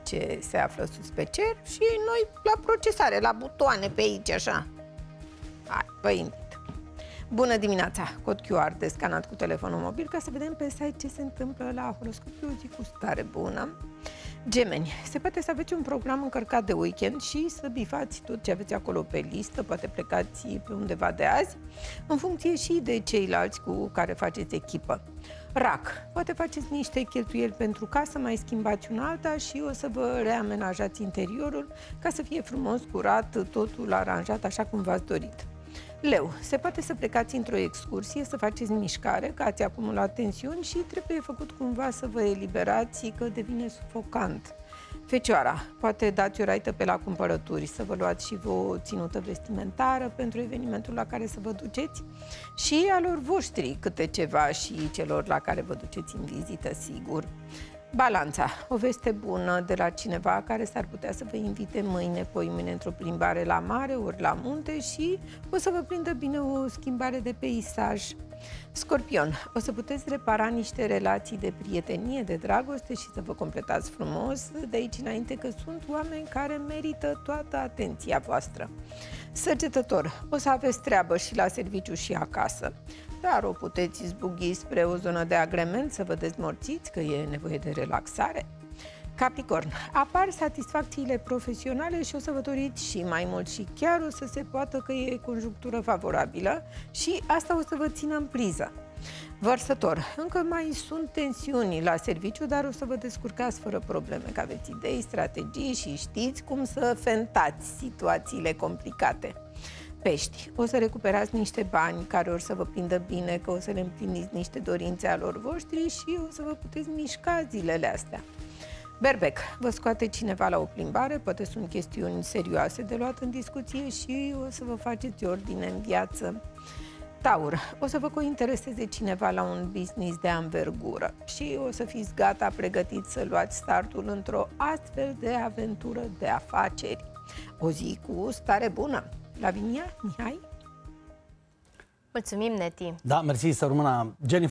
ce se află sus pe cer și noi la procesare, la butoane pe aici, așa. Hai, vă invit. Bună dimineața! Cod QR de scanat cu telefonul mobil ca să vedem pe site ce se întâmplă la horoscopiu, o zi cu stare bună. Gemeni, se poate să aveți un program încărcat de weekend și să bifați tot ce aveți acolo pe listă, poate plecați pe undeva de azi, în funcție și de ceilalți cu care faceți echipă. Rac, poate faceți niște cheltuieli pentru casă, mai schimbați una alta și o să vă reamenajați interiorul ca să fie frumos, curat, totul aranjat așa cum v-ați dorit. Leu, se poate să plecați într-o excursie, să faceți mișcare, că ați acumulat tensiuni și trebuie făcut cumva să vă eliberați, că devine sufocant. Fecioara, poate dați o raită pe la cumpărături, să vă luați și o ținută vestimentară pentru evenimentul la care să vă duceți și alor voștri câte ceva și celor la care vă duceți în vizită, sigur. Balanța, o veste bună de la cineva care s-ar putea să vă invite mâine, poimâine într-o plimbare la mare ori la munte și o să vă prindă bine o schimbare de peisaj. Scorpion, o să puteți repara niște relații de prietenie, de dragoste și să vă completați frumos de aici înainte, că sunt oameni care merită toată atenția voastră. Săgetător, o să aveți treabă și la serviciu și acasă, dar o puteți izbughi spre o zonă de agrement să vă dezmorțiți, că e nevoie de relaxare. Capricorn, apar satisfacțiile profesionale și o să vă doriți și mai mult și chiar o să se poată că e conjunctură favorabilă și asta o să vă țină în priză. Vărsător, încă mai sunt tensiuni la serviciu, dar o să vă descurcați fără probleme, că aveți idei, strategii și știți cum să fentați situațiile complicate. Pești, o să recuperați niște bani care or să vă prindă bine, că o să le împliniți niște dorințe a lor voștri și o să vă puteți mișca zilele astea. Berbec, vă scoate cineva la o plimbare, poate sunt chestiuni serioase de luat în discuție și o să vă faceți ordine în viață. Taur, o să vă cointereseze cineva la un business de anvergură și o să fiți gata, pregătiți să luați startul într-o astfel de aventură de afaceri. O zi cu stare bună! Lavinia, Mihai? Mulțumim, Neti! Da, mersi, să rămână. Jennifer.